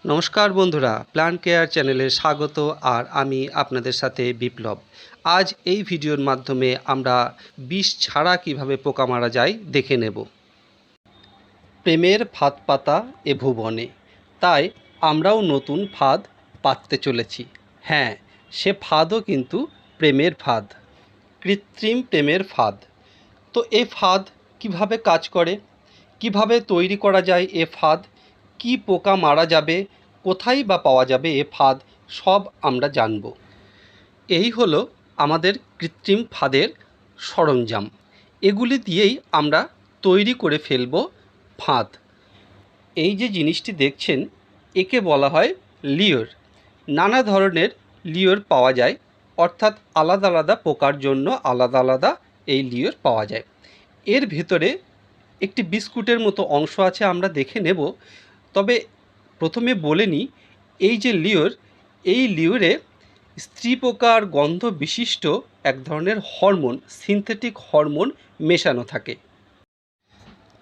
নমস্কার বন্ধুরা, plant care চ্যানেলে স্বাগত। আর আমি আপনাদের সাথে বিপ্লব। আজ এই ভিডিওর মাধ্যমে আমরা বিষ ছাড়া কিভাবে পোকা মারা যায় দেখে নেব। প্রেমের ফাঁদ পাতা এ ভুবনে, তাই আমরাও নতুন ফাঁদ পাততে চলেছি। হ্যাঁ, সে ফাঁদও কিন্তু প্রেমের ফাঁদ, কৃত্রিম প্রেমের ফাঁদ। তো এ ফাঁদ কিভাবে কাজ করে, কিভাবে তৈরি করা যায় এ ফাঁদ, কি পোকা মারা যাবে, কোথায় বা পাওয়া যাবে এ ফাঁদ, সব আমরা জানব। এই হলো আমাদের কৃত্রিম ফাঁদের সরঞ্জাম। এগুলি দিয়েই আমরা তৈরি করে ফেলব ফাঁদ। এই যে জিনিসটি দেখছেন, একে বলা হয় লিওর। নানা ধরনের লিওর পাওয়া যায়, অর্থাৎ আলাদা আলাদা পোকার জন্য আলাদা আলাদা এই লিওর পাওয়া যায়। এর ভেতরে একটি বিস্কুটের মতো অংশ আছে, আমরা দেখে নেব। তবে প্রথমে বলে নিই, এই যে লিওর, এই লিওরে স্ত্রী পোকার গন্ধ বিশিষ্ট এক ধরনের হরমোন, সিনথেটিক হরমোন মেশানো থাকে।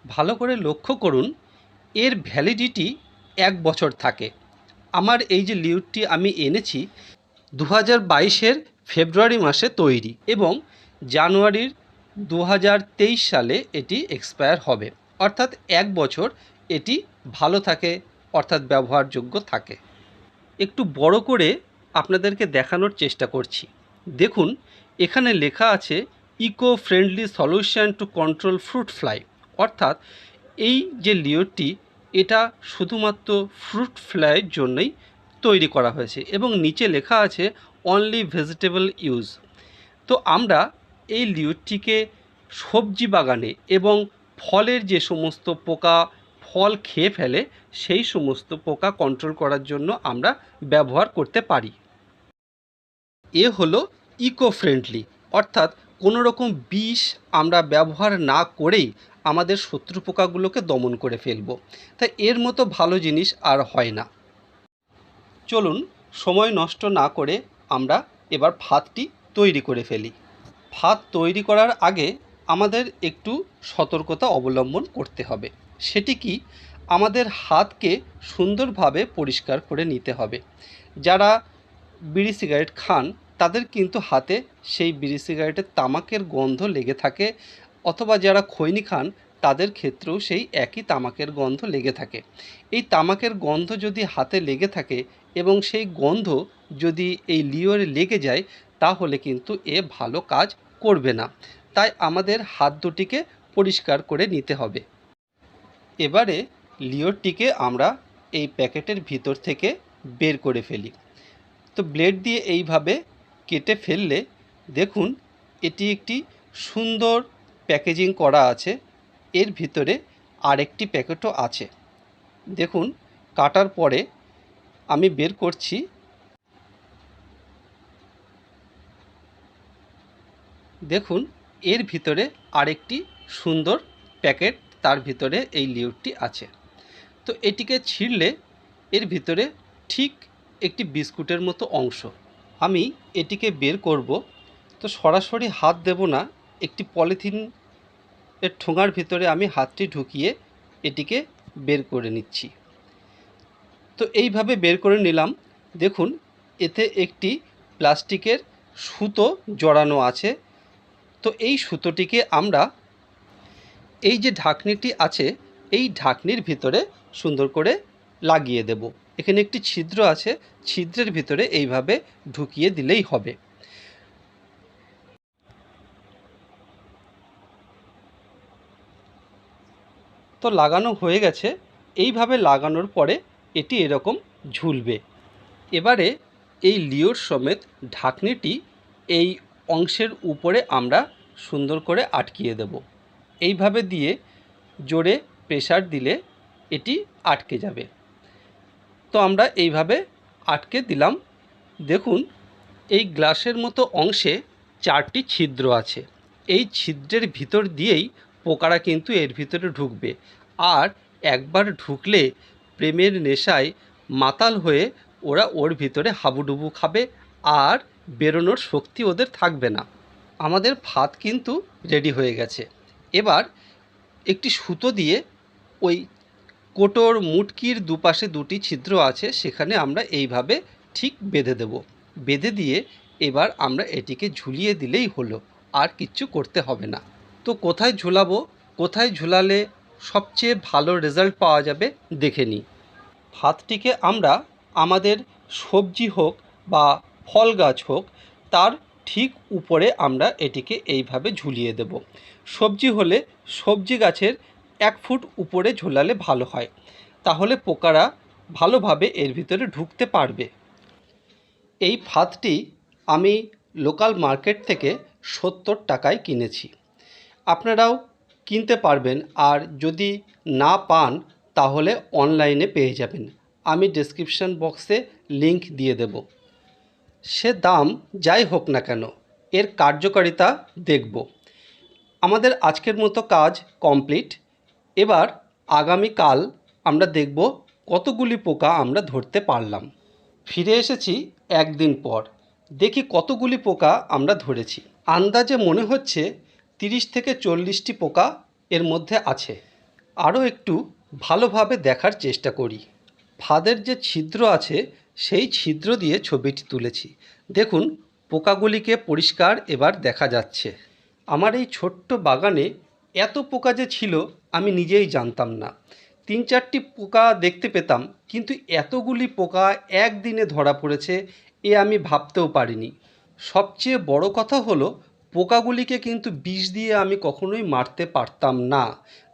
ভালো করে লক্ষ্য করুন, এর ভ্যালিডিটি 1 বছর থাকে। আমার এই যে লিওরটি আমি এনেছি 2022-এর ফেব্রুয়ারি মাসে তৈরি, এবং জানুয়ারির 2023 সালে এটি এক্সপায়ার হবে। অর্থাৎ 1 বছর এটি ভালো থাকে, অর্থাৎ ব্যবহারযোগ্য থাকে। একটু বড় করে আপনাদেরকে দেখানোর চেষ্টা করছি। দেখুন, এখানে লেখা আছে eco friendly solution to control fruit fly. অর্থাৎ এই যে লিওরটি, এটা শুধুমাত্র ফ্রুট ফ্লাইয়ের জন্যই তৈরি করা হয়েছে, এবং নিচে লেখা আছে অনলি ভেজিটেবল ইউজ। তো আমরা এই লিওরটিকে সবজি বাগানে এবং ফলের যে সমস্ত পোকা ফল খেয়ে ফেলে, সেই সমস্ত পোকা কন্ট্রোল করার জন্য আমরা ব্যবহার করতে পারি। এ হলো ইকো ফ্রেন্ডলি, অর্থাৎ কোনো রকম বিষ আমরা ব্যবহার না করেই আমাদের শত্রু পোকাগুলোকে দমন করে ফেলব। তাই এর মতো ভালো জিনিস আর হয় না। চলুন, সময় নষ্ট না করে আমরা এবার ফাঁদটি তৈরি করে ফেলি। ফাঁদ তৈরি করার আগে আমাদের একটু সতর্কতা অবলম্বন করতে হবে। সেটি কি, আমাদের হাতকে সুন্দরভাবে পরিষ্কার করে নিতে হবে। যারা বিড়ি সিগারেট খান, তাদের কিন্তু হাতে সেই বিড়ি সিগারেটের তামাকের গন্ধ লেগে থাকে, অথবা যারা খৈনি খান তাদের ক্ষেত্রেও সেই একই তামাকের গন্ধ লেগে থাকে। এই তামাকের গন্ধ যদি হাতে লেগে থাকে এবং সেই গন্ধ যদি এই লিওরে লেগে যায়, তাহলে কিন্তু এ ভালো কাজ করবে না। তাই আমাদের হাত দুটিকে পরিষ্কার করে নিতে হবে। এবারে লিওরটিকে আমরা এই প্যাকেটের ভিতর থেকে বের করে ফেলি। তো ব্লেড দিয়ে এইভাবে কেটে ফেললে দেখুন, এটি একটি সুন্দর প্যাকেজিং করা আছে। এর ভিতরে আরেকটি প্যাকেটও আছে। দেখুন, কাটার পরে আমি বের করছি। দেখুন, এর ভিতরে আরেকটি সুন্দর প্যাকেট, তার ভিতরে এই লিওরটি আছে। তো এটিকে ছিঁড়লে এর ভিতরে ঠিক একটি বিস্কুটের মতো অংশ। আমি এটিকে বের করব। তো সরাসরি হাত দেব না, একটি পলিথিন এর ঠোঙার ভিতরে আমি হাতটি ঢুকিয়ে এটিকে বের করে নিচ্ছি। তো এইভাবে বের করে নিলাম। দেখুন, এতে একটি প্লাস্টিকের সুতো জড়ানো আছে। তো এই সুতোটিকে আমরা এই যে ঢাকনিটি আছে, এই ঢাকনির ভিতরে সুন্দর করে লাগিয়ে দেব। এখানে একটি ছিদ্র আছে, ছিদ্রের ভিতরে এইভাবে ঢুকিয়ে দিলেই হবে। তো লাগানো হয়ে গেছে। এইভাবে লাগানোর পরে এটি এরকম ঝুলবে। এবারে এই লিওর সমেত ঢাকনিটি এই অংশের উপরে আমরা সুন্দর করে আটকিয়ে দেব। এইভাবে দিয়ে জোরে প্রেসার দিলে এটি আটকে যাবে। তো আমরা এইভাবে আটকে দিলাম। দেখুন, এই গ্লাসের মতো অংশে 4টি ছিদ্র আছে। এই ছিদ্রের ভিতর দিয়েই পোকারা কিন্তু এর ভিতরে ঢুকবে। আর একবার ঢুকলে প্রেমের নেশায় মাতাল হয়ে ওরা ওর ভিতরে হাবুডুবু খাবে, আর বেরোনোর শক্তি ওদের থাকবে না। আমাদের ফাঁদ কিন্তু রেডি হয়ে গেছে। এবার একটি সুতো দিয়ে ওই কোটোর মুটকির দুপাশে দুটি ছিদ্র আছে, সেখানে আমরা এইভাবে ঠিক বেঁধে দেব। বেঁধে দিয়ে এবার আমরা এটিকে ঝুলিয়ে দিলেই হলো, আর কিচ্ছু করতে হবে না। তো কোথায় ঝুলাবো, কোথায় ঝুলালে সবচেয়ে ভালো রেজাল্ট পাওয়া যাবে দেখে নিই। ফাঁদটিকে আমরা আমাদের সবজি হোক বা ফল গাছ হোক, তার ঠিক উপরে আমরা এটিকে এইভাবে ঝুলিয়ে দেব। সবজি হলে সবজি গাছের 1 ফুট উপরে ঝোলালে ভালো হয়, তাহলে পোকারা ভালোভাবে এর ভিতরে ঢুকতে পারবে। এই ফাঁদটি আমি লোকাল মার্কেট থেকে 70 টাকায় কিনেছি। আপনারাও কিনতে পারবেন, আর যদি না পান তাহলে অনলাইনে পেয়ে যাবেন। আমি ডেসক্রিপশন বক্সে লিংক দিয়ে দেব। সে দাম যাই হোক না কেন, এর কার্যকারিতা দেখব। আমাদের আজকের মতো কাজ কমপ্লিট। এবার আগামীকাল আমরা দেখব কতগুলি পোকা আমরা ধরতে পারলাম। ফিরে এসেছি একদিন পর, দেখি কতগুলি পোকা আমরা ধরেছি। আন্দাজে মনে হচ্ছে 30 থেকে 40টি পোকা এর মধ্যে আছে। আরও একটু ভালোভাবে দেখার চেষ্টা করি। ফাঁদের যে ছিদ্র আছে সেই ছিদ্র দিয়ে ছবিটি তুলেছি। দেখুন, পোকাগুলিকে পরিষ্কার এবার দেখা যাচ্ছে। আমার এই ছোট্ট বাগানে এত পোকা যে ছিল আমি নিজেই জানতাম না। 3-4টি পোকা দেখতে পেতাম, কিন্তু এতগুলি পোকা একদিনে ধরা পড়েছে এ আমি ভাবতেও পারিনি। সবচেয়ে বড় কথা হলো, পোকাগুলিকে কিন্তু বিষ দিয়ে আমি কখনোই মারতে পারতাম না,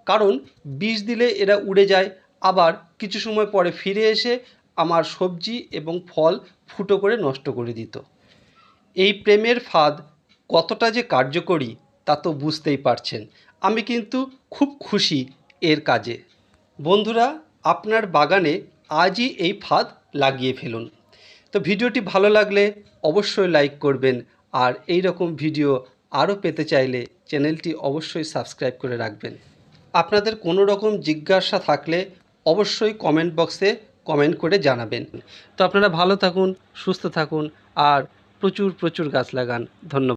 কারণ বিষ দিলে এরা উড়ে যায়, আবার কিছু সময় পরে ফিরে এসে আমার সবজি এবং ফল ফুটো করে নষ্ট করে দিত। এই প্রেমের ফাঁদ কতটা যে কার্যকরী তা তো বুঝতেই পারছেন। আমি কিন্তু খুব খুশি এর কাজে। বন্ধুরা, আপনার বাগানে আজই এই ফাঁদ লাগিয়ে ফেলুন। তো ভিডিওটি ভালো লাগলে অবশ্যই লাইক করবেন, আর এই রকম ভিডিও আরও পেতে চাইলে চ্যানেলটি অবশ্যই সাবস্ক্রাইব করে রাখবেন। আপনাদের কোনো রকম জিজ্ঞাসা থাকলে অবশ্যই কমেন্ট বক্সে কমেন্ট করে জানাবেন। তো আপনারা ভালো থাকুন, সুস্থ থাকুন, আর প্রচুর প্রচুর গাছ লাগান। ধন্যবাদ।